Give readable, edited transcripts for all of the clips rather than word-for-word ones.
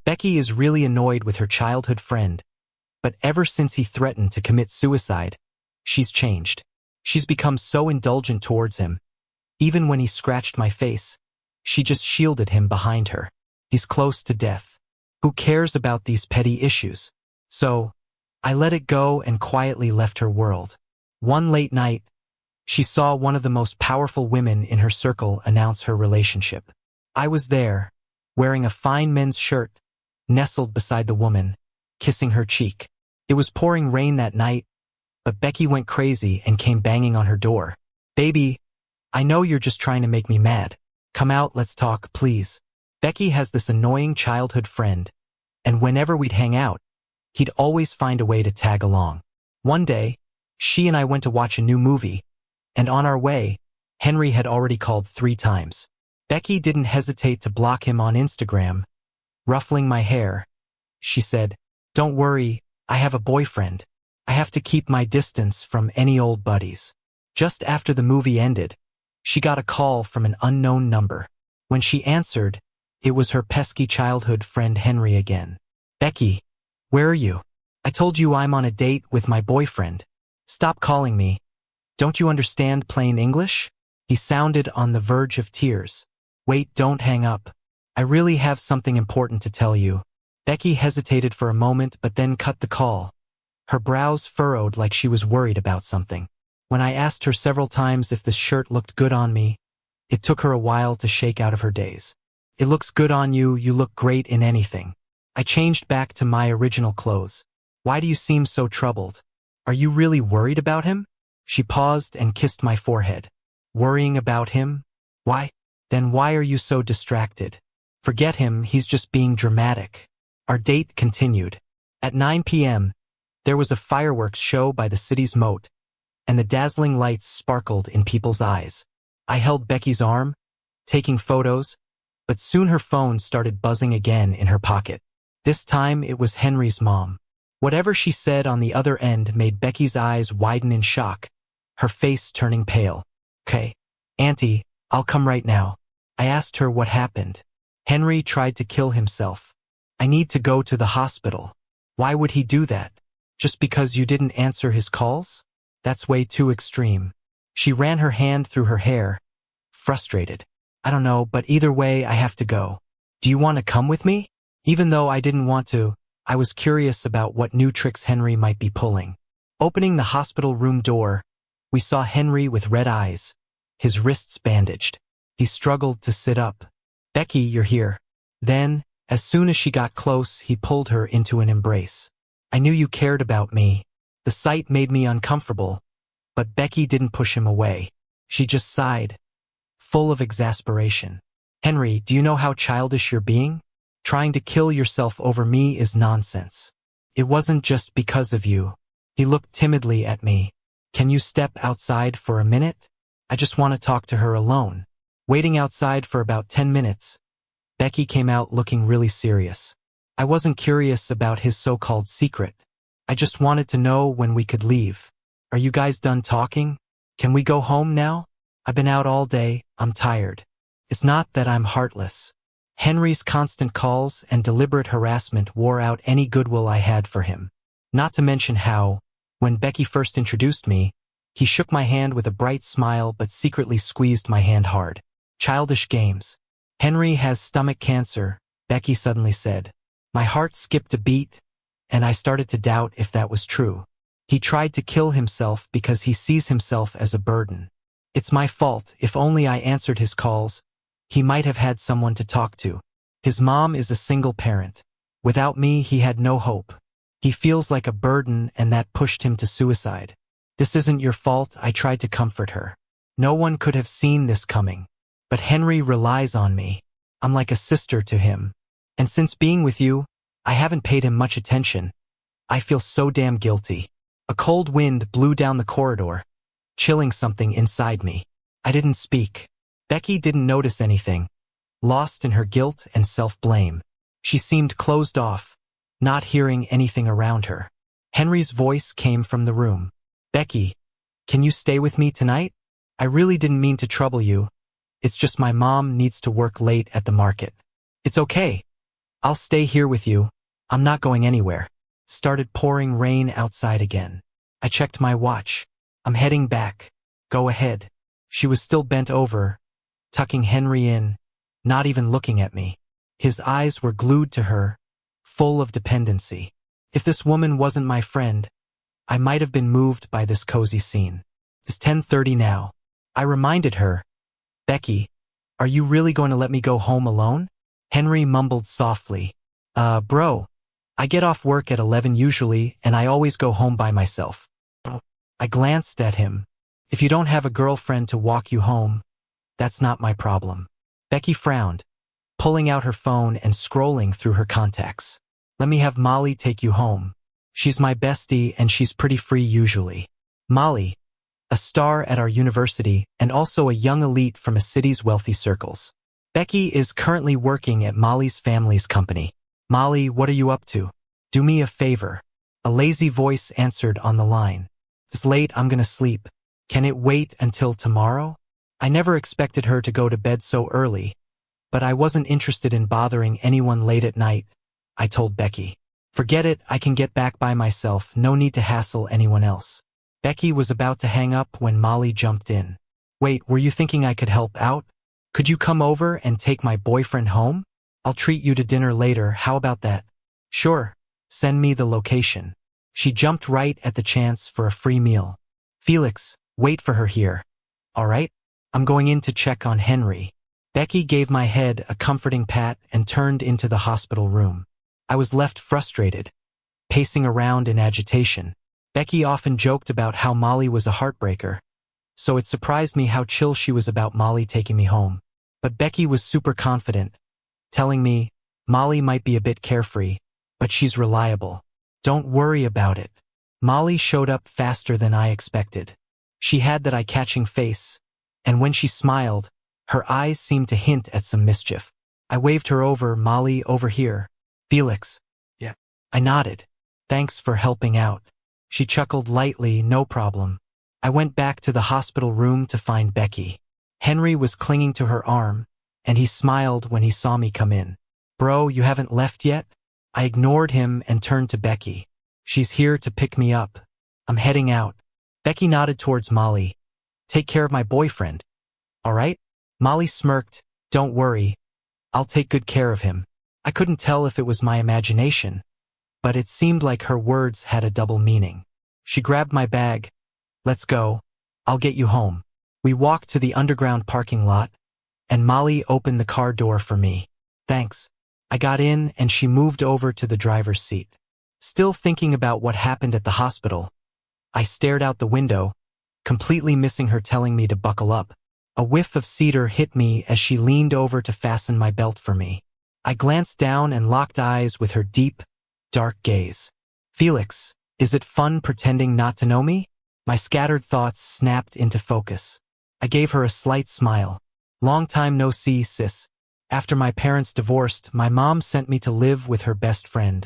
Becky is really annoyed with her childhood friend, but ever since he threatened to commit suicide, she's changed. She's become so indulgent towards him. Even when he scratched my face, she just shielded him behind her. He's close to death. Who cares about these petty issues? So, I let it go and quietly left her world. One late night, she saw one of the most powerful women in her circle announce her relationship. I was there, wearing a fine men's shirt, nestled beside the woman, kissing her cheek. It was pouring rain that night, but Becky went crazy and came banging on her door. "Baby, I know you're just trying to make me mad. Come out, let's talk, please." Becky has this annoying childhood friend, and whenever we'd hang out, he'd always find a way to tag along. One day, she and I went to watch a new movie, and on our way, Henry had already called 3 times. Becky didn't hesitate to block him on Instagram. Ruffling my hair, she said, "Don't worry, I have a boyfriend. I have to keep my distance from any old buddies." Just after the movie ended, she got a call from an unknown number. When she answered, it was her pesky childhood friend Henry again. "Becky, where are you? I told you I'm on a date with my boyfriend. Stop calling me. Don't you understand plain English?" He sounded on the verge of tears. "Wait, don't hang up. I really have something important to tell you." Becky hesitated for a moment but then cut the call. Her brows furrowed like she was worried about something. When I asked her several times if the shirt looked good on me, it took her a while to shake out of her daze. "It looks good on you, you look great in anything." I changed back to my original clothes. "Why do you seem so troubled? Are you really worried about him?" She paused and kissed my forehead. "Worrying about him? Why? Then why are you so distracted? Forget him, he's just being dramatic." Our date continued. At 9 p.m., there was a fireworks show by the city's moat, and the dazzling lights sparkled in people's eyes. I held Becky's arm, taking photos, but soon her phone started buzzing again in her pocket. This time it was Henry's mom. Whatever she said on the other end made Becky's eyes widen in shock, her face turning pale. "Okay, Auntie, I'll come right now." I asked her what happened. "Henry tried to kill himself. I need to go to the hospital." "Why would he do that? Just because you didn't answer his calls? That's way too extreme." She ran her hand through her hair, frustrated. "I don't know, but either way I have to go. Do you want to come with me?" Even though I didn't want to, I was curious about what new tricks Henry might be pulling. Opening the hospital room door, we saw Henry with red eyes, his wrists bandaged. He struggled to sit up. "Becky, you're here." Then, as soon as she got close, he pulled her into an embrace. "I knew you cared about me." The sight made me uncomfortable, but Becky didn't push him away. She just sighed, full of exasperation. "Henry, do you know how childish you're being? Trying to kill yourself over me is nonsense. It wasn't just because of you." He looked timidly at me. "Can you step outside for a minute? I just want to talk to her alone." Waiting outside for about 10 minutes, Becky came out looking really serious. I wasn't curious about his so-called secret. I just wanted to know when we could leave. "Are you guys done talking? Can we go home now? I've been out all day, I'm tired." It's not that I'm heartless. Henry's constant calls and deliberate harassment wore out any goodwill I had for him. Not to mention how, when Becky first introduced me, he shook my hand with a bright smile but secretly squeezed my hand hard. Childish games. "Henry has stomach cancer," Becky suddenly said. My heart skipped a beat, and I started to doubt if that was true. He tried to kill himself because he sees himself as a burden. It's my fault. If only I answered his calls, he might have had someone to talk to. His mom is a single parent. Without me, he had no hope. He feels like a burden, and that pushed him to suicide. "This isn't your fault," I tried to comfort her. "No one could have seen this coming. But Henry relies on me. I'm like a sister to him. And since being with you, I haven't paid him much attention. I feel so damn guilty." A cold wind blew down the corridor, chilling something inside me. I didn't speak. Becky didn't notice anything, lost in her guilt and self-blame. She seemed closed off, not hearing anything around her. Henry's voice came from the room. "Becky, can you stay with me tonight? I really didn't mean to trouble you. It's just my mom needs to work late at the market." "It's okay. I'll stay here with you. I'm not going anywhere. Started pouring rain outside again. I checked my watch. I'm heading back. Go ahead. She was still bent over, tucking Henry in, not even looking at me. His eyes were glued to her, full of dependency. If this woman wasn't my friend, I might have been moved by this cozy scene. It's 10:30 now. I reminded her, Becky, are you really going to let me go home alone? Henry mumbled softly, bro, I get off work at 11 usually, and I always go home by myself. I glanced at him. If you don't have a girlfriend to walk you home, that's not my problem. Becky frowned, pulling out her phone and scrolling through her contacts. Let me have Molly take you home. She's my bestie and she's pretty free usually. Molly, a star at our university and also a young elite from a city's wealthy circles. Becky is currently working at Molly's family's company. Molly, what are you up to? Do me a favor. A lazy voice answered on the line. It's late, I'm gonna sleep. Can it wait until tomorrow? I never expected her to go to bed so early, but I wasn't interested in bothering anyone late at night. I told Becky. Forget it, I can get back by myself, no need to hassle anyone else. Becky was about to hang up when Molly jumped in. Wait, were you thinking I could help out? Could you come over and take my boyfriend home? I'll treat you to dinner later, how about that? Sure, send me the location. She jumped right at the chance for a free meal. Felix, wait for her here. All right? I'm going in to check on Henry. Becky gave my head a comforting pat and turned into the hospital room. I was left frustrated, pacing around in agitation. Becky often joked about how Molly was a heartbreaker, so it surprised me how chill she was about Molly taking me home. But Becky was super confident, telling me, Molly might be a bit carefree, but she's reliable. Don't worry about it. Molly showed up faster than I expected. She had that eye-catching face, and when she smiled, her eyes seemed to hint at some mischief. I waved her over, Molly, over here. Felix. Yeah. I nodded. Thanks for helping out. She chuckled lightly, no problem. I went back to the hospital room to find Becky. Henry was clinging to her arm, and he smiled when he saw me come in. Bro, you haven't left yet? I ignored him and turned to Becky. She's here to pick me up. I'm heading out. Becky nodded towards Molly. Take care of my boyfriend. All right? Molly smirked. Don't worry. I'll take good care of him. I couldn't tell if it was my imagination, but it seemed like her words had a double meaning. She grabbed my bag. Let's go. I'll get you home. We walked to the underground parking lot, and Molly opened the car door for me. Thanks. I got in and she moved over to the driver's seat. Still thinking about what happened at the hospital, I stared out the window, completely missing her telling me to buckle up. A whiff of cedar hit me as she leaned over to fasten my belt for me. I glanced down and locked eyes with her deep, dark gaze. Felix, is it fun pretending not to know me? My scattered thoughts snapped into focus. I gave her a slight smile. Long time no see, sis. After my parents divorced, my mom sent me to live with her best friend,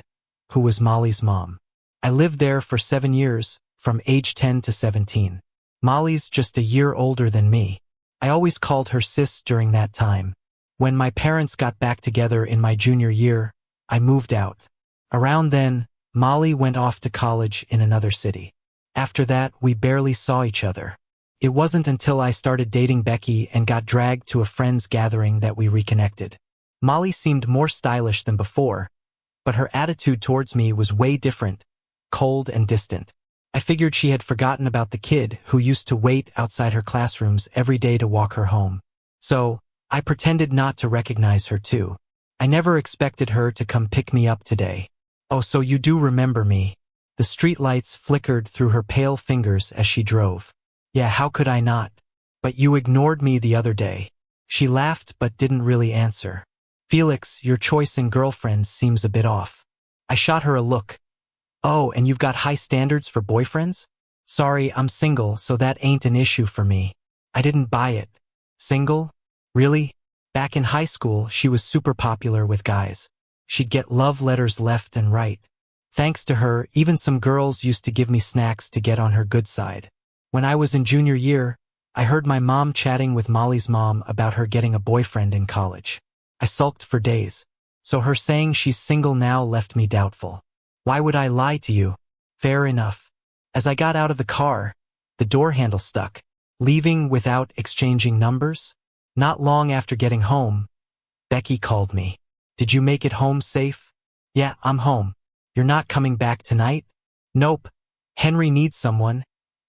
who was Molly's mom. I lived there for 7 years, from age 10 to 17. Molly's just a year older than me. I always called her sis during that time. When my parents got back together in my junior year, I moved out. Around then, Molly went off to college in another city. After that, we barely saw each other. It wasn't until I started dating Becky and got dragged to a friend's gathering that we reconnected. Molly seemed more stylish than before, but her attitude towards me was way different, cold and distant. I figured she had forgotten about the kid who used to wait outside her classrooms every day to walk her home. So, I pretended not to recognize her too. I never expected her to come pick me up today. Oh, so you do remember me. The streetlights flickered through her pale fingers as she drove. Yeah, how could I not? But you ignored me the other day. She laughed but didn't really answer. Felix, your choice in girlfriends seems a bit off. I shot her a look. Oh, and you've got high standards for boyfriends? Sorry, I'm single, so that ain't an issue for me. I didn't buy it. Single? Really? Back in high school, she was super popular with guys. She'd get love letters left and right. Thanks to her, even some girls used to give me snacks to get on her good side. When I was in junior year, I heard my mom chatting with Molly's mom about her getting a boyfriend in college. I sulked for days. So her saying she's single now left me doubtful. Why would I lie to you? Fair enough. As I got out of the car, the door handle stuck. Leaving without exchanging numbers? Not long after getting home, Becky called me. Did you make it home safe? Yeah, I'm home. You're not coming back tonight? Nope. Henry needs someone,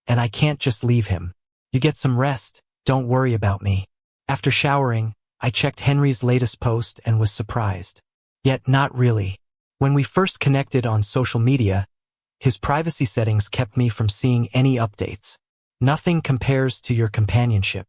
and I can't just leave him. You get some rest, don't worry about me. After showering, I checked Henry's latest post and was surprised. Yet not really. When we first connected on social media, his privacy settings kept me from seeing any updates. Nothing compares to your companionship.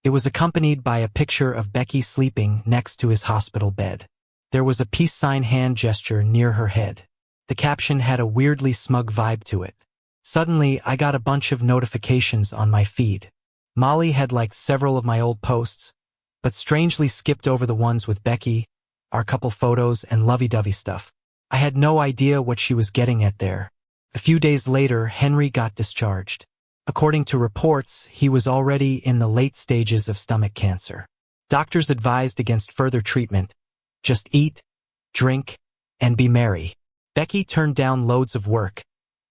It was accompanied by a picture of Becky sleeping next to his hospital bed. There was a peace sign hand gesture near her head. The caption had a weirdly smug vibe to it. Suddenly, I got a bunch of notifications on my feed. Molly had liked several of my old posts, but strangely skipped over the ones with Becky, our couple photos, and lovey-dovey stuff. I had no idea what she was getting at there. A few days later, Henry got discharged. According to reports, he was already in the late stages of stomach cancer. Doctors advised against further treatment. Just eat, drink, and be merry. Becky turned down loads of work,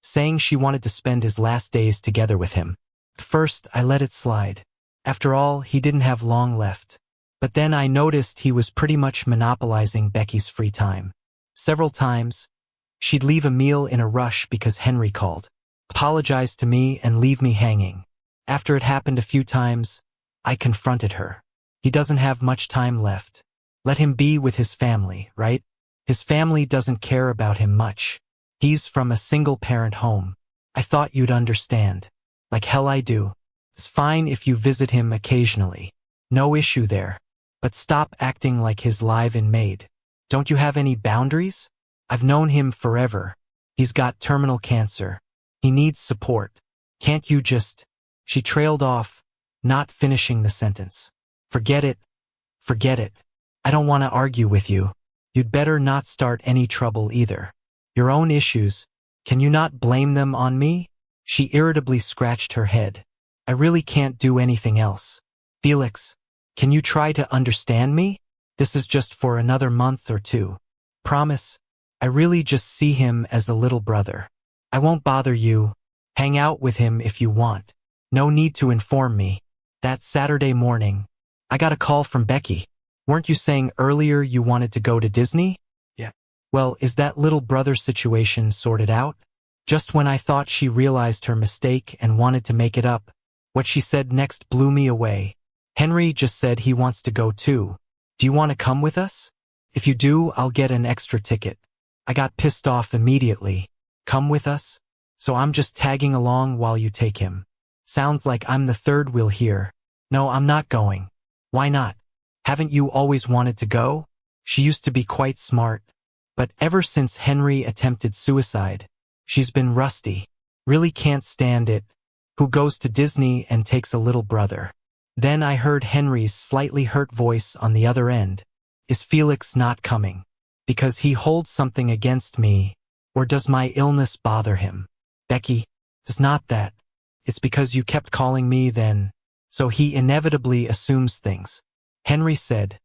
saying she wanted to spend his last days together with him. At first, I let it slide. After all, he didn't have long left. But then I noticed he was pretty much monopolizing Becky's free time. Several times, she'd leave a meal in a rush because Henry called, apologize to me, and leave me hanging. After it happened a few times, I confronted her. He doesn't have much time left. Let him be with his family, right? His family doesn't care about him much. He's from a single-parent home. I thought you'd understand. Like hell I do. It's fine if you visit him occasionally. No issue there. But stop acting like his live-in maid. Don't you have any boundaries? I've known him forever. He's got terminal cancer. He needs support. Can't you just... She trailed off, not finishing the sentence. Forget it. Forget it. I don't want to argue with you. You'd better not start any trouble either. Your own issues. Can you not blame them on me? She irritably scratched her head. I really can't do anything else. Felix, can you try to understand me? This is just for another month or two. Promise. I really just see him as a little brother. I won't bother you. Hang out with him if you want. No need to inform me. That Saturday morning, I got a call from Becky. Weren't you saying earlier you wanted to go to Disney? Yeah. Well, is that little brother situation sorted out? Just when I thought she realized her mistake and wanted to make it up, what she said next blew me away. Henry just said he wants to go too. Do you want to come with us? If you do, I'll get an extra ticket. I got pissed off immediately. Come with us? So I'm just tagging along while you take him. Sounds like I'm the third wheel here. No, I'm not going. Why not? Haven't you always wanted to go? She used to be quite smart. But ever since Henry attempted suicide, she's been rusty. Really can't stand it. Who goes to Disney and takes a little brother? Then I heard Henry's slightly hurt voice on the other end. Is Felix not coming? Because he holds something against me, or does my illness bother him? Becky, it's not that. It's because you kept calling me then, so he inevitably assumes things. Henry said,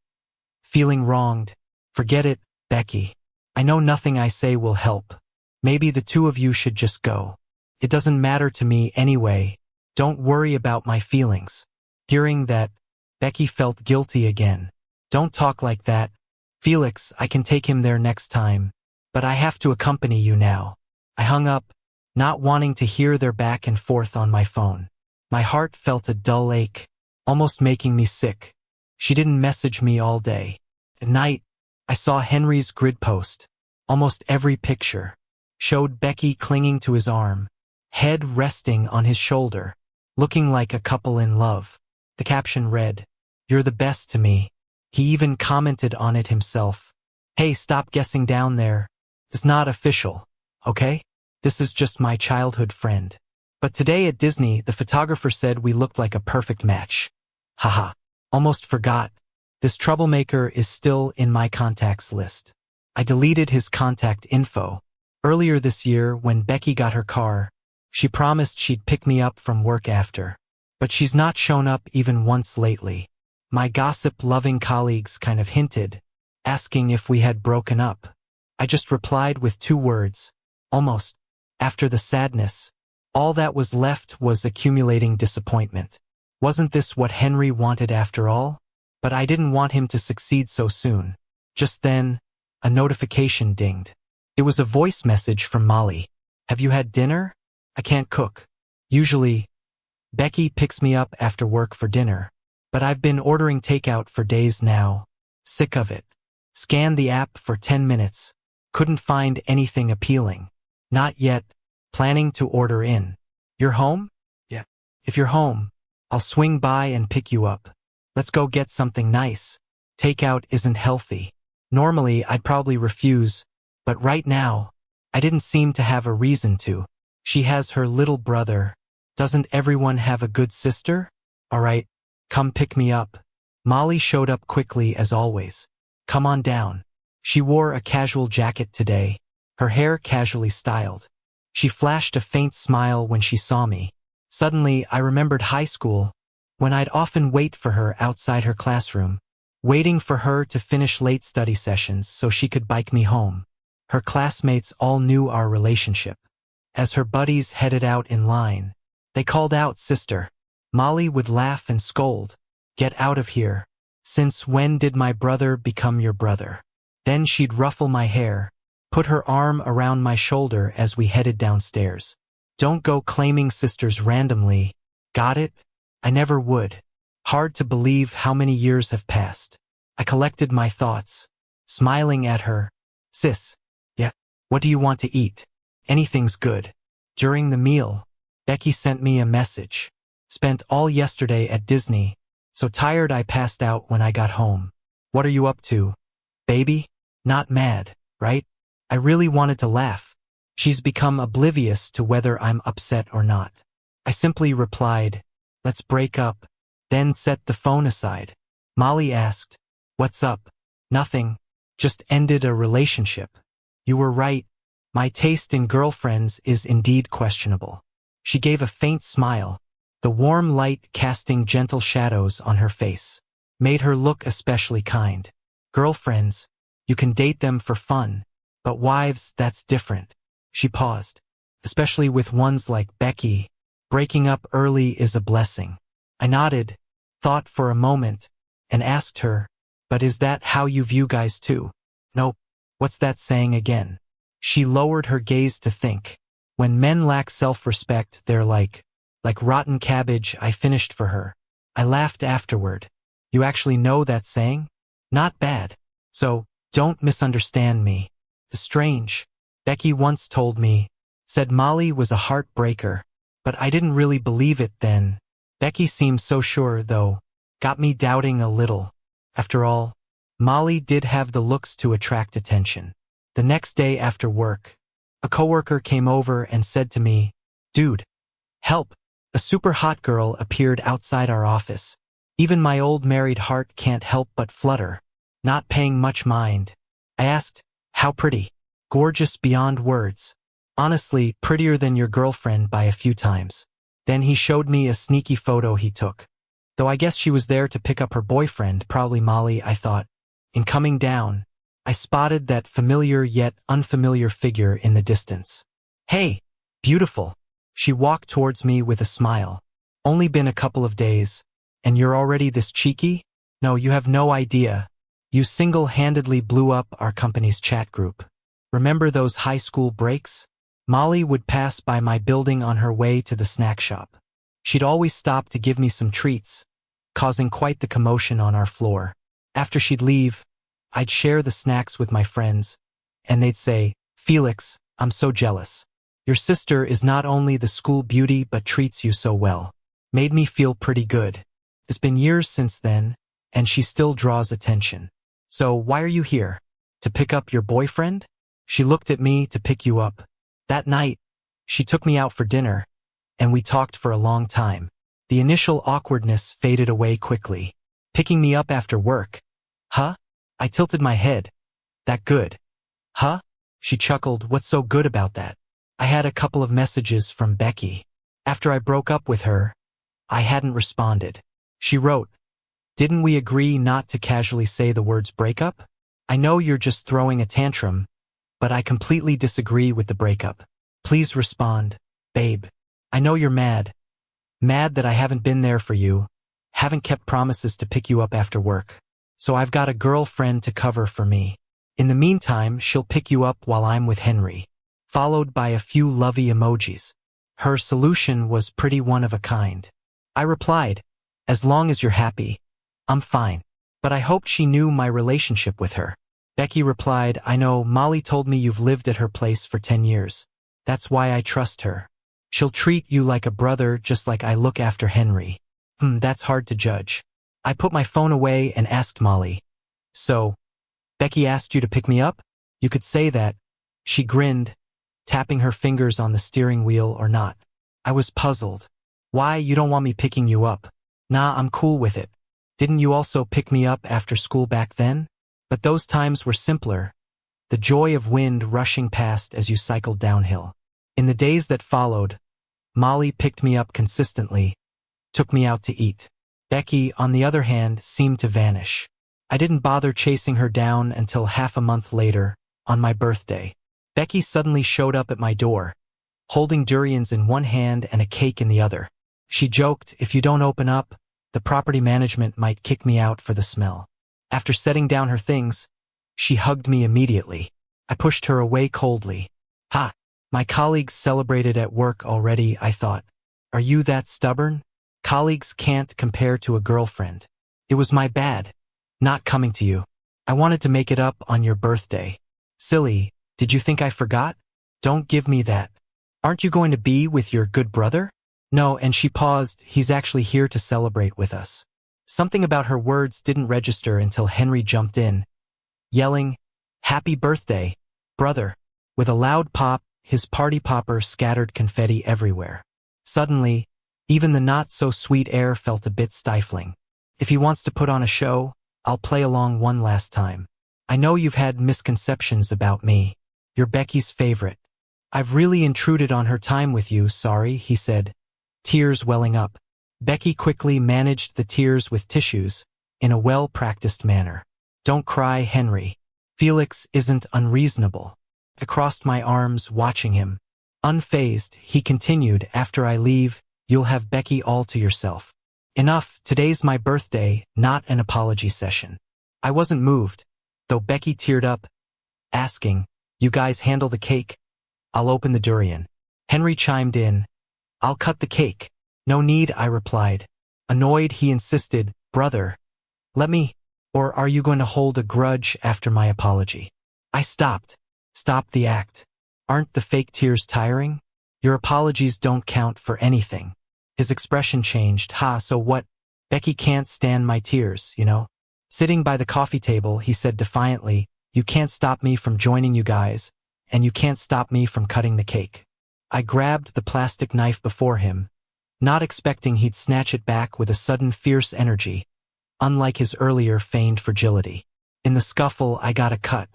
feeling wronged. Forget it, Becky. I know nothing I say will help. Maybe the two of you should just go. It doesn't matter to me anyway. Don't worry about my feelings. Hearing that, Becky felt guilty again. Don't talk like that. Felix, I can take him there next time, but I have to accompany you now. I hung up, not wanting to hear their back and forth on my phone. My heart felt a dull ache, almost making me sick. She didn't message me all day. At night, I saw Henry's grid post. Almost every picture showed Becky clinging to his arm, head resting on his shoulder, looking like a couple in love. The caption read, "You're the best to me." He even commented on it himself. Hey, stop guessing down there. It's not official, okay? This is just my childhood friend. But today at Disney, the photographer said we looked like a perfect match. Haha, almost forgot. This troublemaker is still in my contacts list. I deleted his contact info. Earlier this year, when Becky got her car, she promised she'd pick me up from work after. But she's not shown up even once lately. My gossip-loving colleagues kind of hinted asking if we had broken up. I just replied with 2 words. Almost. After the sadness, all that was left was accumulating disappointment. Wasn't this what Henry wanted after all? But I didn't want him to succeed so soon. Just then, a notification dinged. It was a voice message from Molly. Have you had dinner? I can't cook. Usually, Becky picks me up after work for dinner. But I've been ordering takeout for days now. Sick of it. Scanned the app for 10 minutes. Couldn't find anything appealing. Not yet. Planning to order in. You're home? Yeah. If you're home, I'll swing by and pick you up. Let's go get something nice. Takeout isn't healthy. Normally, I'd probably refuse, but right now, I didn't seem to have a reason to. She has her little brother. Doesn't everyone have a good sister? All right, come pick me up. Molly showed up quickly as always. Come on down. She wore a casual jacket today, her hair casually styled. She flashed a faint smile when she saw me. Suddenly, I remembered high school, when I'd often wait for her outside her classroom, waiting for her to finish late study sessions so she could bike me home. Her classmates all knew our relationship. As her buddies headed out in line, they called out, "Sister." Molly would laugh and scold. "Get out of here. Since when did my brother become your brother?" Then she'd ruffle my hair, put her arm around my shoulder as we headed downstairs. Don't go claiming sisters randomly. Got it? I never would. Hard to believe how many years have passed. I collected my thoughts, smiling at her. Sis. Yeah. What do you want to eat? Anything's good. During the meal, Becky sent me a message. Spent all yesterday at Disney. So tired I passed out when I got home. What are you up to? Baby? Not mad, right? I really wanted to laugh. She's become oblivious to whether I'm upset or not. I simply replied, let's break up, then set the phone aside. Molly asked, what's up? Nothing. Just ended a relationship. You were right. My taste in girlfriends is indeed questionable. She gave a faint smile, the warm light casting gentle shadows on her face. Made her look especially kind. Girlfriends, you can date them for fun, but wives, that's different. She paused. Especially with ones like Becky, breaking up early is a blessing. I nodded, thought for a moment, and asked her, but is that how you view guys too? Nope. What's that saying again? She lowered her gaze to think. When men lack self-respect, they're like rotten cabbage. I finished for her. I laughed afterward. You actually know that saying? Not bad. So, don't misunderstand me. The strange. Becky once told me, said Molly was a heartbreaker, but I didn't really believe it then. Becky seemed so sure, though. Got me doubting a little. After all, Molly did have the looks to attract attention. The next day after work, a coworker came over and said to me, dude, help. A super hot girl appeared outside our office. Even my old married heart can't help but flutter. Not paying much mind. I asked, how pretty? Gorgeous beyond words. Honestly, prettier than your girlfriend by a few times. Then he showed me a sneaky photo he took. Though I guess she was there to pick up her boyfriend, probably Molly, I thought. In coming down, I spotted that familiar yet unfamiliar figure in the distance. Hey, beautiful. She walked towards me with a smile. Only been a couple of days, and you're already this cheeky? No, you have no idea. You single-handedly blew up our company's chat group. Remember those high school breaks? Molly would pass by my building on her way to the snack shop. She'd always stop to give me some treats, causing quite the commotion on our floor. After she'd leave, I'd share the snacks with my friends, and they'd say, Felix, I'm so jealous. Your sister is not only the school beauty but treats you so well. Made me feel pretty good. It's been years since then, and she still draws attention. So why are you here? To pick up your boyfriend? She looked at me. To pick you up. That night, she took me out for dinner, and we talked for a long time. The initial awkwardness faded away quickly. Picking me up after work. Huh? I tilted my head. That good? Huh? She chuckled. What's so good about that? I had a couple of messages from Becky. After I broke up with her, I hadn't responded. She wrote, didn't we agree not to casually say the words breakup? I know you're just throwing a tantrum, but I completely disagree with the breakup. Please respond, babe. I know you're mad. Mad that I haven't been there for you, haven't kept promises to pick you up after work. So I've got a girlfriend to cover for me. In the meantime, she'll pick you up while I'm with Henry. Followed by a few lovey emojis. Her solution was pretty one of a kind. I replied, as long as you're happy, I'm fine. But I hoped she knew my relationship with her. Becky replied, I know, Molly told me you've lived at her place for 10 years. That's why I trust her. She'll treat you like a brother just like I look after Henry. That's hard to judge. I put my phone away and asked Molly. So, Becky asked you to pick me up? You could say that. She grinned, tapping her fingers on the steering wheel or not. I was puzzled. Why, you don't want me picking you up? Nah, I'm cool with it. Didn't you also pick me up after school back then? But those times were simpler. The joy of wind rushing past as you cycled downhill. In the days that followed, Molly picked me up consistently, took me out to eat. Becky, on the other hand, seemed to vanish. I didn't bother chasing her down until half a month later, on my birthday. Becky suddenly showed up at my door, holding durians in one hand and a cake in the other. She joked, if you don't open up, the property management might kick me out for the smell. After setting down her things, she hugged me immediately. I pushed her away coldly. Ha! My colleagues celebrated at work already, I thought. Are you that stubborn? Colleagues can't compare to a girlfriend. It was my bad, not coming to you. I wanted to make it up on your birthday. Silly, did you think I forgot? Don't give me that. Aren't you going to be with your good brother? No, and she paused, he's actually here to celebrate with us. Something about her words didn't register until Henry jumped in, yelling, Happy birthday, brother. With a loud pop, his party popper scattered confetti everywhere. Suddenly, even the not-so-sweet air felt a bit stifling. If he wants to put on a show, I'll play along one last time. I know you've had misconceptions about me. You're Becky's favorite. I've really intruded on her time with you, sorry, he said, tears welling up. Becky quickly managed the tears with tissues, in a well-practiced manner. Don't cry, Henry. Felix isn't unreasonable. I crossed my arms, watching him. Unfazed, he continued, after I leave, you'll have Becky all to yourself. Enough, today's my birthday, not an apology session. I wasn't moved, though Becky teared up, asking, you guys handle the cake? I'll open the durian. Henry chimed in, I'll cut the cake. No need, I replied. Annoyed, he insisted, brother, let me, or are you going to hold a grudge after my apology? I stopped. Stop the act. Aren't the fake tears tiring? Your apologies don't count for anything. His expression changed. Ha, so what? Becky can't stand my tears, you know? Sitting by the coffee table, he said defiantly, you can't stop me from joining you guys, and you can't stop me from cutting the cake. I grabbed the plastic knife before him, not expecting he'd snatch it back with a sudden fierce energy, unlike his earlier feigned fragility. In the scuffle, I got a cut.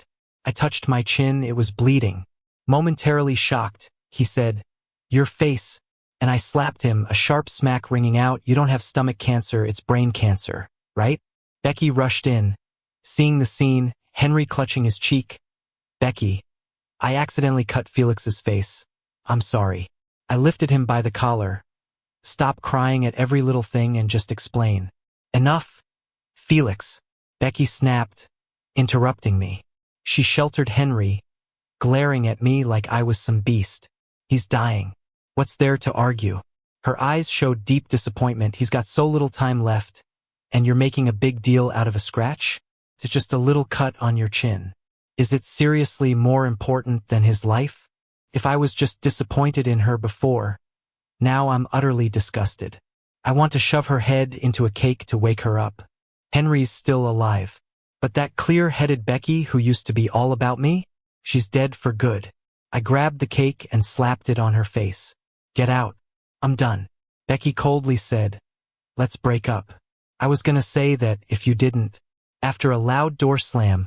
I touched my chin, it was bleeding. Momentarily shocked, he said, your face, and I slapped him, a sharp smack ringing out, you don't have stomach cancer, it's brain cancer, right? Becky rushed in. Seeing the scene, Henry clutching his cheek. Becky, I accidentally cut Felix's face. I'm sorry. I lifted him by the collar. Stop crying at every little thing and just explain. Enough. Felix. Becky snapped, interrupting me. She sheltered Henry, glaring at me like I was some beast. He's dying. What's there to argue? Her eyes showed deep disappointment. He's got so little time left, and you're making a big deal out of a scratch? It's just a little cut on your chin. Is it seriously more important than his life? If I was just disappointed in her before, now I'm utterly disgusted. I want to shove her head into a cake to wake her up. Henry's still alive. But that clear-headed Becky who used to be all about me? She's dead for good. I grabbed the cake and slapped it on her face. Get out. I'm done. Becky coldly said, let's break up. I was gonna say that if you didn't. After a loud door slam,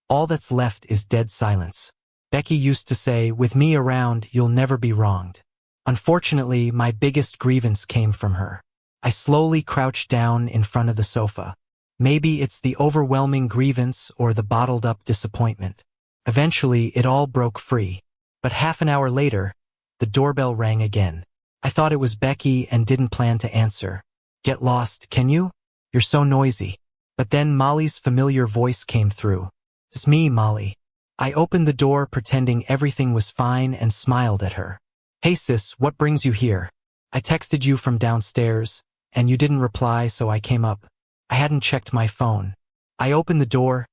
all that's left is dead silence. Becky used to say, with me around, you'll never be wronged. Unfortunately, my biggest grievance came from her. I slowly crouched down in front of the sofa. Maybe it's the overwhelming grievance or the bottled-up disappointment. Eventually, it all broke free. But half an hour later, the doorbell rang again. I thought it was Becky and didn't plan to answer. "Get lost, can you? You're so noisy." But then Molly's familiar voice came through. "It's me, Molly." I opened the door pretending everything was fine and smiled at her. "Hey sis, what brings you here? I texted you from downstairs, and you didn't reply, so I came up. I hadn't checked my phone." I opened the door,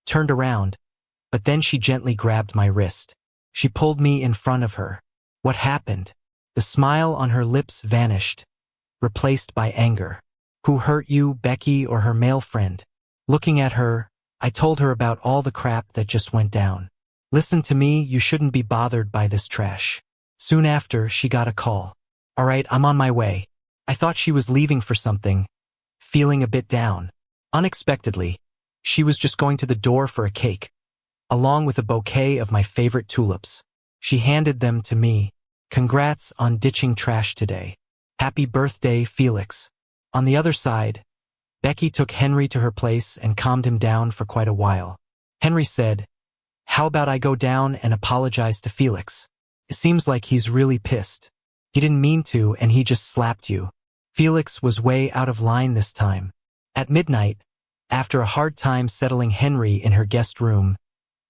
turned around, but then she gently grabbed my wrist. She pulled me in front of her. "What happened?" The smile on her lips vanished, replaced by anger. "Who hurt you, Becky or her male friend?" Looking at her, I told her about all the crap that just went down. "Listen to me, you shouldn't be bothered by this trash." Soon after, she got a call. "All right, I'm on my way." I thought she was leaving for something, feeling a bit down. Unexpectedly, she was just going to the door for a cake, along with a bouquet of my favorite tulips. She handed them to me. "Congrats on ditching trash today. Happy birthday, Felix." On the other side, Becky took Henry to her place and calmed him down for quite a while. Henry said, "How about I go down and apologize to Felix? It seems like he's really pissed. He didn't mean to and he just slapped you." Felix was way out of line this time. At midnight, after a hard time settling Henry in her guest room,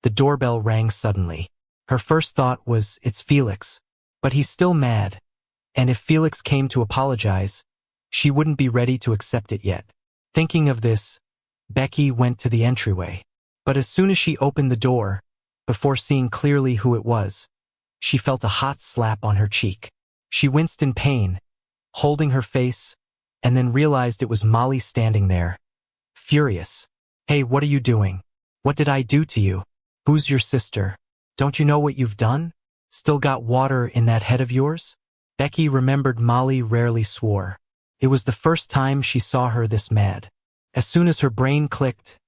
the doorbell rang suddenly. Her first thought was, it's Felix. But he's still mad, and if Felix came to apologize, she wouldn't be ready to accept it yet. Thinking of this, Becky went to the entryway. But as soon as she opened the door, before seeing clearly who it was, she felt a hot slap on her cheek. She winced in pain, holding her face, and then realized it was Molly standing there, furious. "Hey, what are you doing? What did I do to you? Who's your sister? Don't you know what you've done? Still got water in that head of yours?" Becky remembered Molly rarely swore. It was the first time she saw her this mad. As soon as her brain clicked,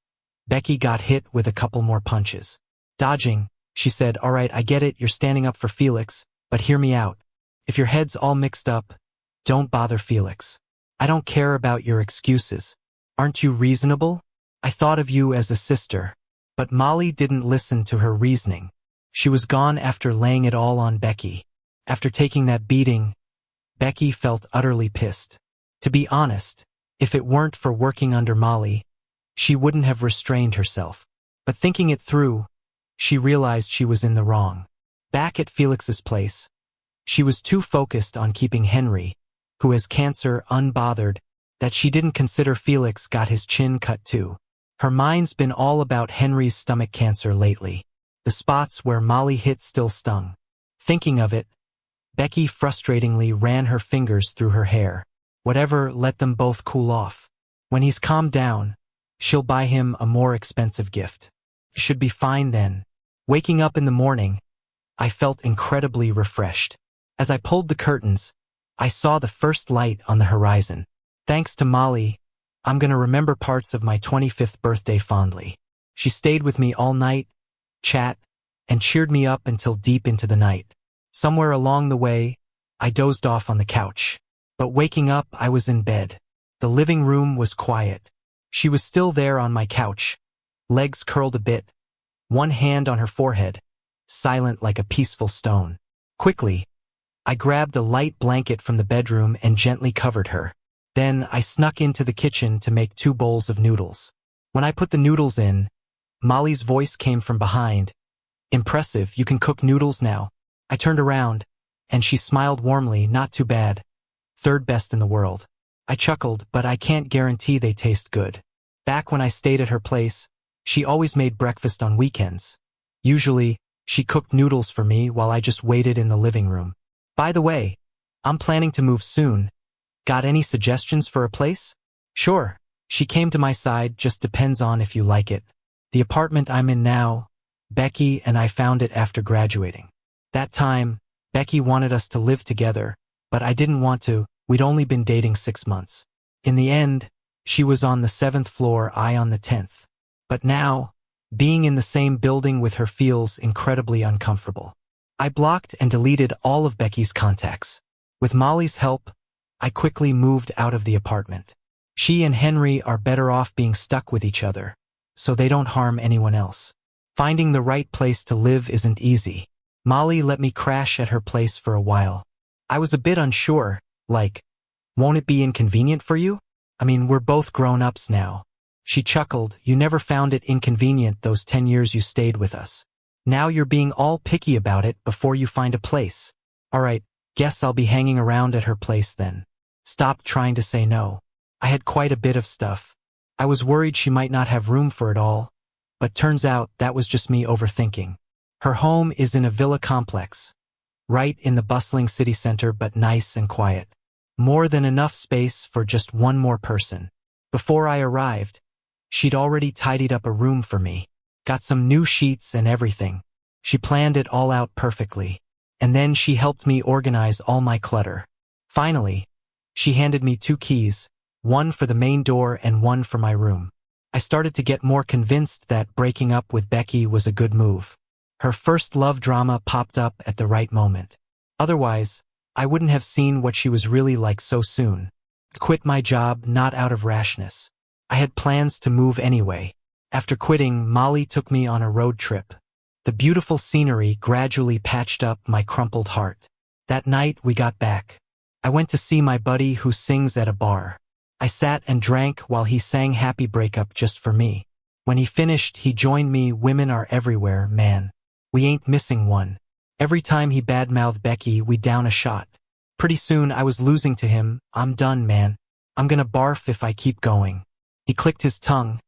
Becky got hit with a couple more punches. Dodging, she said, "All right, I get it, you're standing up for Felix, but hear me out. If your head's all mixed up, don't bother Felix. I don't care about your excuses. Aren't you reasonable? I thought of you as a sister." But Molly didn't listen to her reasoning. She was gone after laying it all on Becky. After taking that beating, Becky felt utterly pissed. To be honest, if it weren't for working under Molly, she wouldn't have restrained herself. But thinking it through, she realized she was in the wrong. Back at Felix's place, she was too focused on keeping Henry, who has cancer, unbothered, that she didn't consider Felix got his chin cut too. Her mind's been all about Henry's stomach cancer lately. The spots where Molly hit still stung. Thinking of it, Becky frustratingly ran her fingers through her hair. Whatever, let them both cool off. When he's calmed down, she'll buy him a more expensive gift. Should be fine then. Waking up in the morning, I felt incredibly refreshed. As I pulled the curtains, I saw the first light on the horizon. Thanks to Molly, I'm gonna remember parts of my 25th birthday fondly. She stayed with me all night, chat, and cheered me up until deep into the night. Somewhere along the way, I dozed off on the couch. But waking up, I was in bed. The living room was quiet. She was still there on my couch, legs curled a bit, one hand on her forehead, silent like a peaceful stone. Quickly, I grabbed a light blanket from the bedroom and gently covered her. Then I snuck into the kitchen to make 2 bowls of noodles. When I put the noodles in, Molly's voice came from behind. "Impressive, you can cook noodles now." I turned around, and she smiled warmly. "Not too bad. 3rd best in the world." I chuckled, but I can't guarantee they taste good. Back when I stayed at her place, she always made breakfast on weekends. Usually, she cooked noodles for me while I just waited in the living room. By the way, I'm planning to move soon. Got any suggestions for a place? Sure. She came to my side, just depends on if you like it. The apartment I'm in now, Becky and I found it after graduating. That time, Becky wanted us to live together, but I didn't want to. We'd only been dating 6 months. In the end, she was on the 7th floor, I on the 10th. But now, being in the same building with her feels incredibly uncomfortable. I blocked and deleted all of Becky's contacts. With Molly's help, I quickly moved out of the apartment. She and Henry are better off being stuck with each other, so they don't harm anyone else. Finding the right place to live isn't easy. Molly let me crash at her place for a while. I was a bit unsure, like, won't it be inconvenient for you? I mean, we're both grown-ups now. She chuckled. You never found it inconvenient those 10 years you stayed with us. Now you're being all picky about it before you find a place. All right, guess I'll be hanging around at her place then. Stopped trying to say no. I had quite a bit of stuff. I was worried she might not have room for it all, but turns out that was just me overthinking. Her home is in a villa complex, right in the bustling city center, but nice and quiet. More than enough space for just one more person. Before I arrived, she'd already tidied up a room for me, got some new sheets and everything. She planned it all out perfectly, and then she helped me organize all my clutter. Finally, she handed me 2 keys, one for the main door and one for my room. I started to get more convinced that breaking up with Becky was a good move. Her first love drama popped up at the right moment. Otherwise, I wouldn't have seen what she was really like so soon. I quit my job not out of rashness. I had plans to move anyway. After quitting, Molly took me on a road trip. The beautiful scenery gradually patched up my crumpled heart. That night we got back. I went to see my buddy who sings at a bar. I sat and drank while he sang Happy Breakup just for me. When he finished, he joined me. Women are everywhere, man. We ain't missing one. Every time he badmouthed Becky, we down a shot. Pretty soon I was losing to him. I'm done, man. I'm gonna barf if I keep going. He clicked his tongue.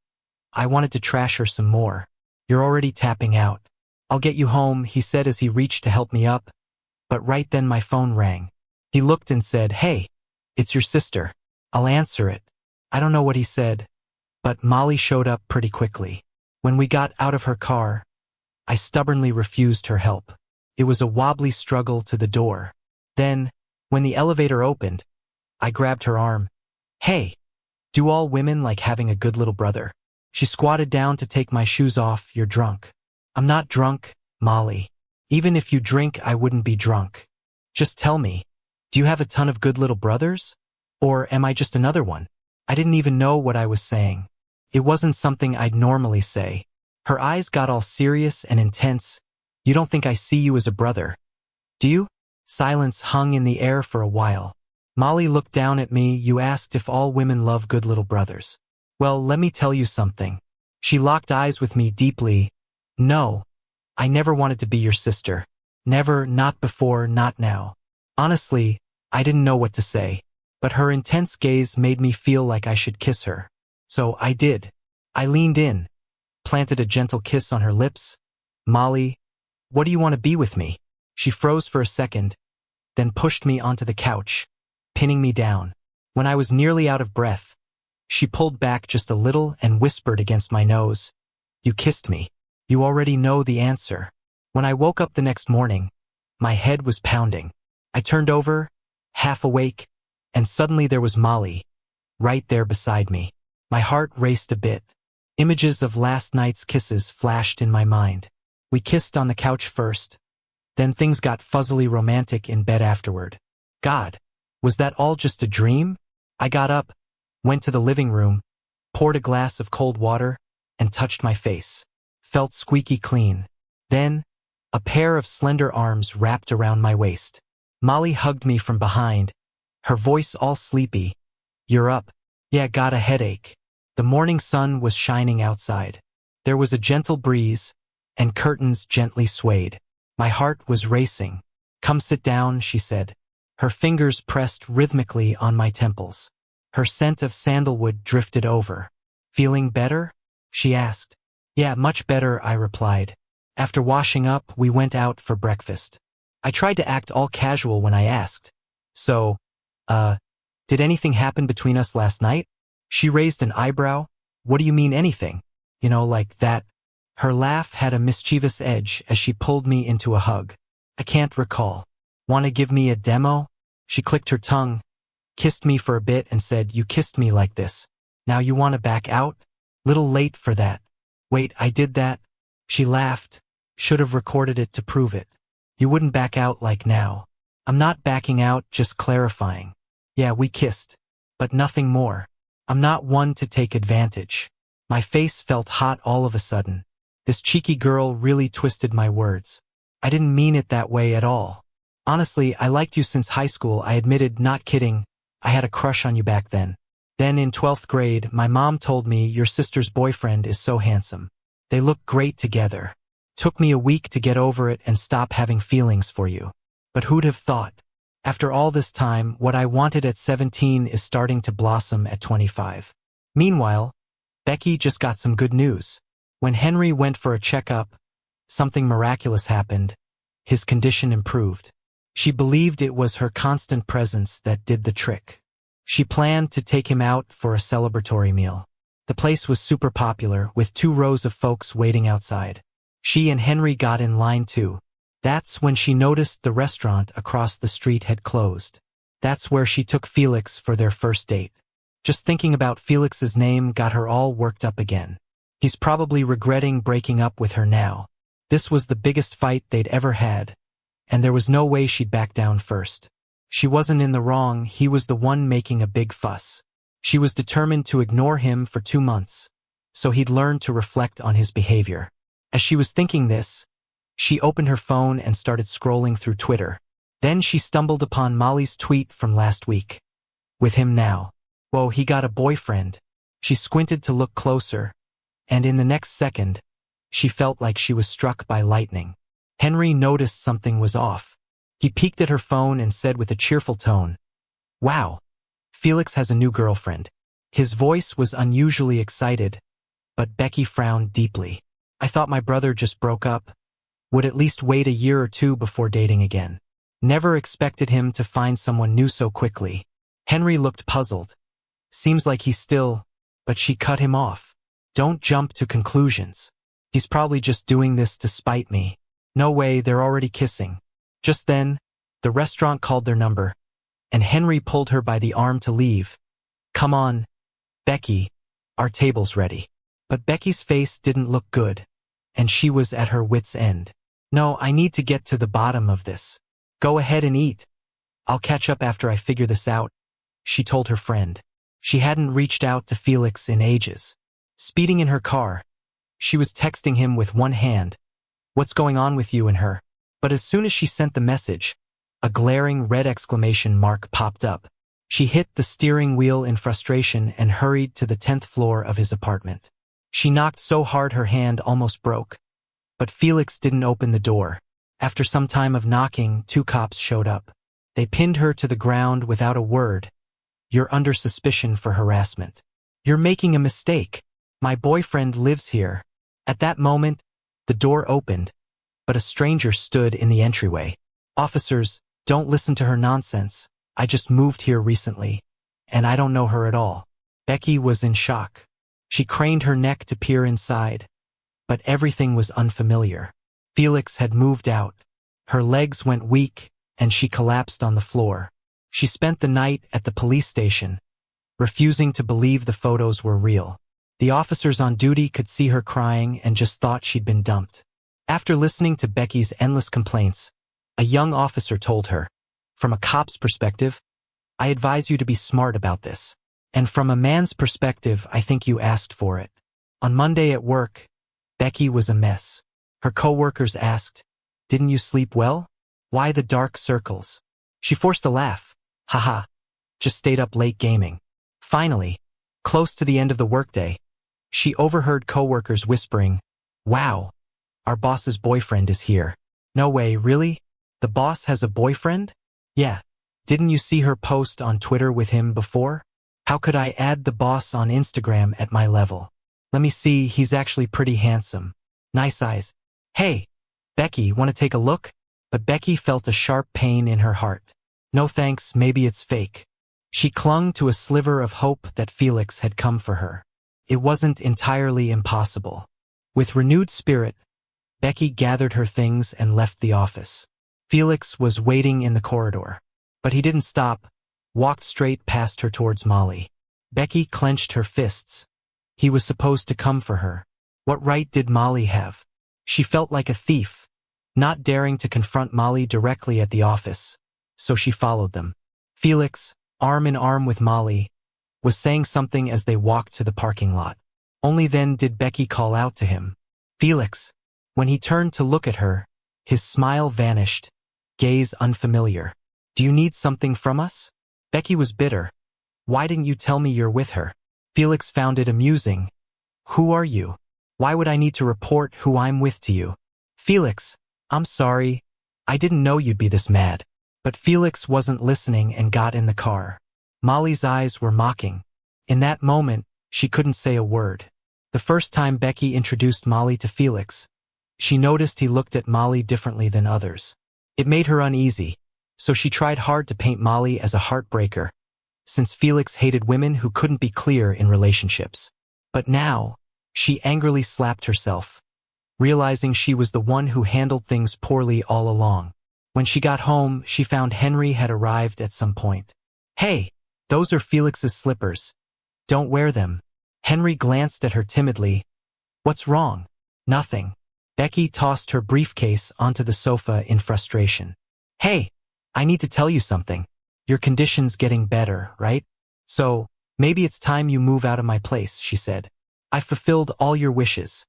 I wanted to trash her some more. You're already tapping out. I'll get you home, he said as he reached to help me up. But right then my phone rang. He looked and said, hey, it's your sister. I'll answer it. I don't know what he said, but Molly showed up pretty quickly. When we got out of her car, I stubbornly refused her help. It was a wobbly struggle to the door. Then, when the elevator opened, I grabbed her arm. Hey, do all women like having a good little brother? She squatted down to take my shoes off. You're drunk. I'm not drunk, Molly. Even if you drink, I wouldn't be drunk. Just tell me, do you have a ton of good little brothers? Or am I just another one? I didn't even know what I was saying. It wasn't something I'd normally say. Her eyes got all serious and intense. You don't think I see you as a brother, do you? Silence hung in the air for a while. Molly looked down at me. You asked if all women love good little brothers. Well, let me tell you something. She locked eyes with me deeply. No, I never wanted to be your sister. Never, not before, not now. Honestly, I didn't know what to say. But her intense gaze made me feel like I should kiss her. So I did. I leaned in, planted a gentle kiss on her lips. Molly, what do you want to be with me? She froze for a second, then pushed me onto the couch, pinning me down. When I was nearly out of breath, she pulled back just a little and whispered against my nose. You kissed me. You already know the answer. When I woke up the next morning, my head was pounding. I turned over, half awake, and suddenly there was Molly, right there beside me. My heart raced a bit. Images of last night's kisses flashed in my mind. We kissed on the couch first, then things got fuzzily romantic in bed afterward. God, was that all just a dream? I got up, went to the living room, poured a glass of cold water, and touched my face. Felt squeaky clean. Then, a pair of slender arms wrapped around my waist. Molly hugged me from behind, her voice all sleepy. You're up. Yeah, got a headache. The morning sun was shining outside. There was a gentle breeze, and curtains gently swayed. My heart was racing. Come sit down, she said. Her fingers pressed rhythmically on my temples. Her scent of sandalwood drifted over. Feeling better? She asked. Yeah, much better, I replied. After washing up, we went out for breakfast. I tried to act all casual when I asked. So, did anything happen between us last night? She raised an eyebrow. What do you mean anything? You know, like that. Her laugh had a mischievous edge as she pulled me into a hug. I can't recall. Want to give me a demo? She clicked her tongue, kissed me for a bit and said, you kissed me like this. Now you want to back out? Little late for that. Wait, I did that? She laughed. Should have recorded it to prove it. You wouldn't back out like now. I'm not backing out, just clarifying. Yeah, we kissed. But nothing more. I'm not one to take advantage. My face felt hot all of a sudden. This cheeky girl really twisted my words. I didn't mean it that way at all. Honestly, I liked you since high school, I admitted, not kidding. I had a crush on you back then. Then in 12th grade, my mom told me your sister's boyfriend is so handsome. They look great together. Took me a week to get over it and stop having feelings for you. But who'd have thought? After all this time, what I wanted at 17 is starting to blossom at 25. Meanwhile, Becky just got some good news. When Henry went for a checkup, something miraculous happened. His condition improved. She believed it was her constant presence that did the trick. She planned to take him out for a celebratory meal. The place was super popular, with 2 rows of folks waiting outside. She and Henry got in line too. That's when she noticed the restaurant across the street had closed. That's where she took Felix for their first date. Just thinking about Felix's name got her all worked up again. He's probably regretting breaking up with her now. This was the biggest fight they'd ever had, and there was no way she'd back down first. She wasn't in the wrong, he was the one making a big fuss. She was determined to ignore him for 2 months, so he'd learn to reflect on his behavior. As she was thinking this, she opened her phone and started scrolling through Twitter. Then she stumbled upon Molly's tweet from last week. With him now. Whoa, he got a boyfriend. She squinted to look closer, and in the next second, she felt like she was struck by lightning. Henry noticed something was off. He peeked at her phone and said with a cheerful tone, "Wow, Felix has a new girlfriend." His voice was unusually excited, but Becky frowned deeply. "I thought my brother just broke up. Would at least wait a year or 2 before dating again. Never expected him to find someone new so quickly." Henry looked puzzled. "Seems like he's still," but she cut him off. "Don't jump to conclusions. He's probably just doing this to spite me. No way, they're already kissing." Just then, the restaurant called their number, and Henry pulled her by the arm to leave. "Come on, Becky, our table's ready." But Becky's face didn't look good, and she was at her wit's end. "No, I need to get to the bottom of this. Go ahead and eat. I'll catch up after I figure this out," she told her friend. She hadn't reached out to Felix in ages. Speeding in her car, she was texting him with one hand. "What's going on with you and her?" But as soon as she sent the message, a glaring red exclamation mark popped up. She hit the steering wheel in frustration and hurried to the 10th floor of his apartment. She knocked so hard her hand almost broke. But Felix didn't open the door. After some time of knocking, 2 cops showed up. They pinned her to the ground without a word. "You're under suspicion for harassment. You're making a mistake. My boyfriend lives here." At that moment, the door opened, but a stranger stood in the entryway. "Officers, don't listen to her nonsense. I just moved here recently, and I don't know her at all." Becky was in shock. She craned her neck to peer inside, but everything was unfamiliar. Felix had moved out. Her legs went weak, and she collapsed on the floor. She spent the night at the police station, refusing to believe the photos were real. The officers on duty could see her crying and just thought she'd been dumped. After listening to Becky's endless complaints, a young officer told her, "From a cop's perspective, I advise you to be smart about this. And from a man's perspective, I think you asked for it." On Monday at work, Becky was a mess. Her coworkers asked, "Didn't you sleep well? Why the dark circles?" She forced a laugh. "Haha, just stayed up late gaming." Finally, close to the end of the workday, she overheard coworkers whispering, "Wow, our boss's boyfriend is here." "No way, really? The boss has a boyfriend?" "Yeah. Didn't you see her post on Twitter with him before?" "How could I add the boss on Instagram at my level? Let me see, he's actually pretty handsome. Nice eyes. Hey, Becky, want to take a look?" But Becky felt a sharp pain in her heart. "No thanks, maybe it's fake." She clung to a sliver of hope that Felix had come for her. It wasn't entirely impossible. With renewed spirit, Becky gathered her things and left the office. Felix was waiting in the corridor, but he didn't stop, walked straight past her towards Molly. Becky clenched her fists. He was supposed to come for her. What right did Molly have? She felt like a thief, not daring to confront Molly directly at the office, so she followed them. Felix, arm in arm with Molly, was saying something as they walked to the parking lot. Only then did Becky call out to him, "Felix." When he turned to look at her, his smile vanished, gaze unfamiliar. "Do you need something from us?" Becky was bitter. "Why didn't you tell me you're with her?" Felix found it amusing. "Who are you? Why would I need to report who I'm with to you?" "Felix, I'm sorry. I didn't know you'd be this mad." But Felix wasn't listening and got in the car. Molly's eyes were mocking. In that moment, she couldn't say a word. The first time Becky introduced Molly to Felix, she noticed he looked at Molly differently than others. It made her uneasy, so she tried hard to paint Molly as a heartbreaker, since Felix hated women who couldn't be clear in relationships. But now, she angrily slapped herself, realizing she was the one who handled things poorly all along. When she got home, she found Henry had arrived at some point. "Hey, those are Felix's slippers. Don't wear them." Henry glanced at her timidly. "What's wrong?" "Nothing." Becky tossed her briefcase onto the sofa in frustration. "Hey, I need to tell you something. Your condition's getting better, right? So, maybe it's time you move out of my place," she said. "I've fulfilled all your wishes.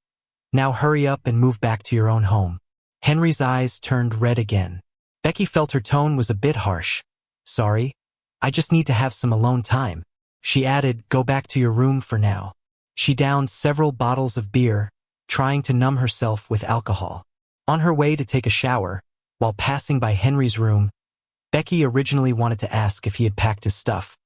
Now hurry up and move back to your own home." Henry's eyes turned red again. Becky felt her tone was a bit harsh. "Sorry, I just need to have some alone time." She added, "Go back to your room for now." She downed several bottles of beer, trying to numb herself with alcohol. On her way to take a shower, while passing by Henry's room, Becky originally wanted to ask if he had packed his stuff,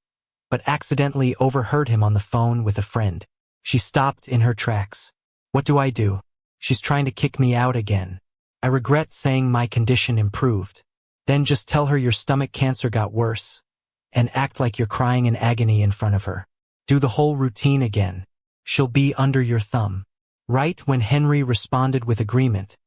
but accidentally overheard him on the phone with a friend. She stopped in her tracks. "What do I do? She's trying to kick me out again. I regret saying my condition improved." "Then just tell her your stomach cancer got worse, and act like you're crying in agony in front of her. Do the whole routine again. She'll be under your thumb." Right when Henry responded with agreement,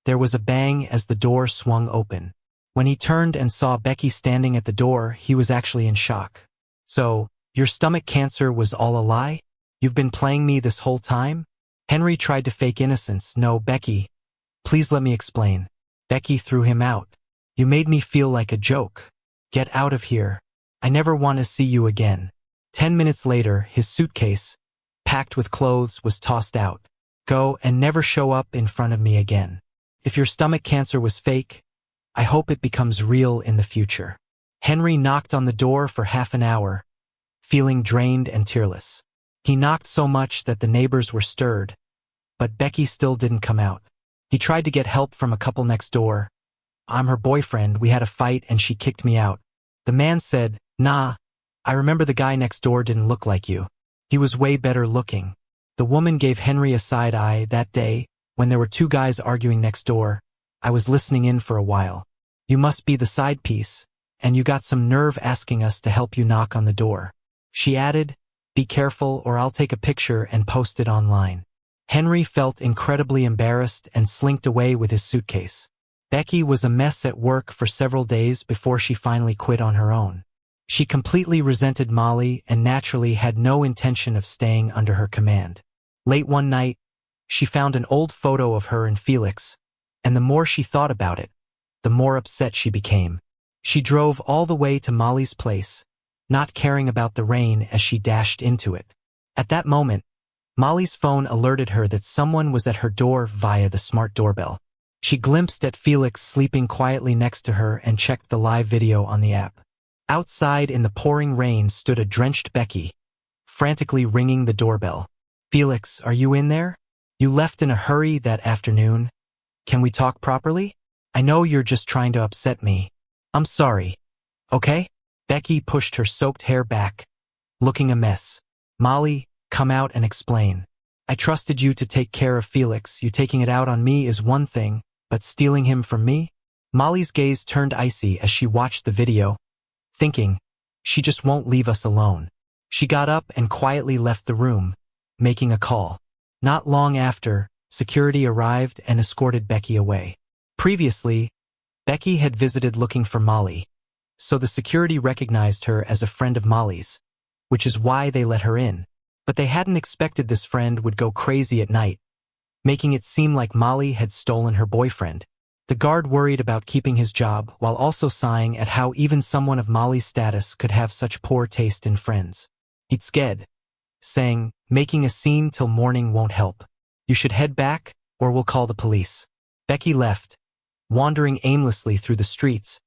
there was a bang as the door swung open. When he turned and saw Becky standing at the door, he was actually in shock. "So, your stomach cancer was all a lie? You've been playing me this whole time?" Henry tried to fake innocence. "No, Becky. Please let me explain." Becky threw him out. "You made me feel like a joke. Get out of here. I never want to see you again." 10 minutes later, his suitcase, packed with clothes, was tossed out. "Go and never show up in front of me again. If your stomach cancer was fake, I hope it becomes real in the future." Henry knocked on the door for half an hour, feeling drained and tearless. He knocked so much that the neighbors were stirred, but Becky still didn't come out. He tried to get help from a couple next door. "I'm her boyfriend, we had a fight and she kicked me out." The man said, "Nah, I remember the guy next door didn't look like you. He was way better looking." The woman gave Henry a side eye. "That day, when there were two guys arguing next door, I was listening in for a while. You must be the side piece, and you got some nerve asking us to help you knock on the door." She added, "Be careful or I'll take a picture and post it online." Henry felt incredibly embarrassed and slinked away with his suitcase. Becky was a mess at work for several days before she finally quit on her own. She completely resented Molly and naturally had no intention of staying under her command. Late one night, she found an old photo of her and Felix, and the more she thought about it, the more upset she became. She drove all the way to Molly's place, not caring about the rain as she dashed into it. At that moment, Molly's phone alerted her that someone was at her door via the smart doorbell. She glimpsed at Felix sleeping quietly next to her and checked the live video on the app. Outside in the pouring rain stood a drenched Becky, frantically ringing the doorbell. "Felix, are you in there? You left in a hurry that afternoon. Can we talk properly? I know you're just trying to upset me. I'm sorry. Okay?" Becky pushed her soaked hair back, looking a mess. "Molly, come out and explain. I trusted you to take care of Felix. You taking it out on me is one thing, but stealing him from me?" Molly's gaze turned icy as she watched the video, thinking, she just won't leave us alone. She got up and quietly left the room, making a call. Not long after, security arrived and escorted Becky away. Previously, Becky had visited looking for Molly, so the security recognized her as a friend of Molly's, which is why they let her in. But they hadn't expected this friend would go crazy at night, making it seem like Molly had stolen her boyfriend. The guard worried about keeping his job while also sighing at how even someone of Molly's status could have such poor taste in friends. He's scared, saying, making a scene till morning won't help. You should head back, or we'll call the police. Becky left, wandering aimlessly through the streets,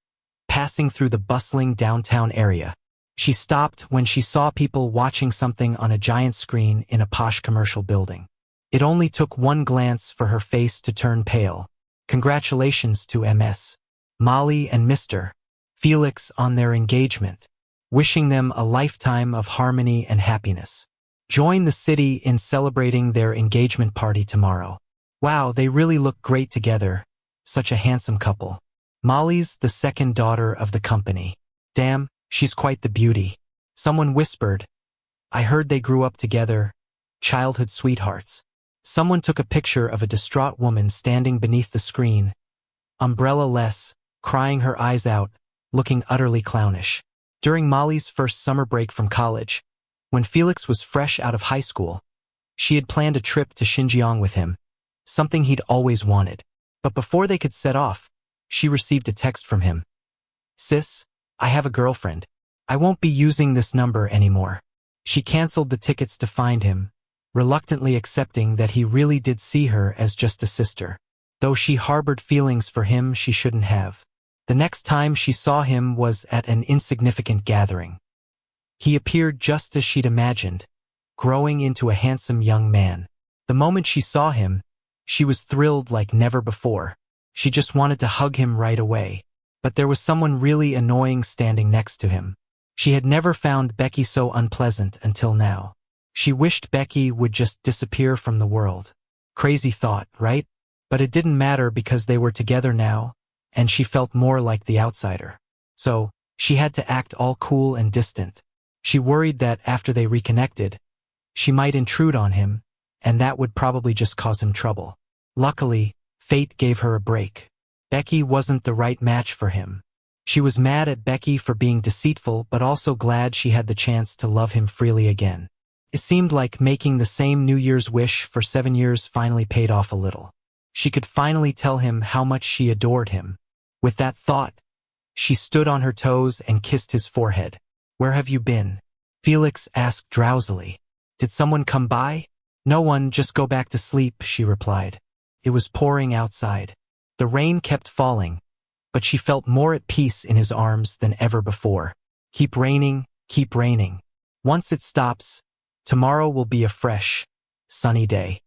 passing through the bustling downtown area. She stopped when she saw people watching something on a giant screen in a posh commercial building. It only took one glance for her face to turn pale. Congratulations to MS. Molly and Mr. Felix on their engagement, wishing them a lifetime of harmony and happiness. Join the city in celebrating their engagement party tomorrow. Wow, they really look great together. Such a handsome couple. Molly's the second daughter of the company. Damn, she's quite the beauty. Someone whispered. I heard they grew up together. Childhood sweethearts. Someone took a picture of a distraught woman standing beneath the screen, umbrella-less, crying her eyes out, looking utterly clownish. During Molly's first summer break from college, when Felix was fresh out of high school, she had planned a trip to Xinjiang with him, something he'd always wanted. But before they could set off, she received a text from him. Sis, I have a girlfriend. I won't be using this number anymore. She canceled the tickets to find him, reluctantly accepting that he really did see her as just a sister, though she harbored feelings for him she shouldn't have. The next time she saw him was at an insignificant gathering. He appeared just as she'd imagined, growing into a handsome young man. The moment she saw him, she was thrilled like never before. She just wanted to hug him right away. But there was someone really annoying standing next to him. She had never found Becky so unpleasant until now. She wished Becky would just disappear from the world. Crazy thought, right? But it didn't matter because they were together now, and she felt more like the outsider. So, she had to act all cool and distant. She worried that after they reconnected, she might intrude on him, and that would probably just cause him trouble. Luckily, fate gave her a break. Becky wasn't the right match for him. She was mad at Becky for being deceitful, but also glad she had the chance to love him freely again. It seemed like making the same New Year's wish for 7 years finally paid off a little. She could finally tell him how much she adored him. With that thought, she stood on her toes and kissed his forehead. Where have you been? Felix asked drowsily. Did someone come by? No one, just go back to sleep, she replied. It was pouring outside. The rain kept falling, but she felt more at peace in his arms than ever before. Keep raining, keep raining. Once it stops, tomorrow will be a fresh, sunny day.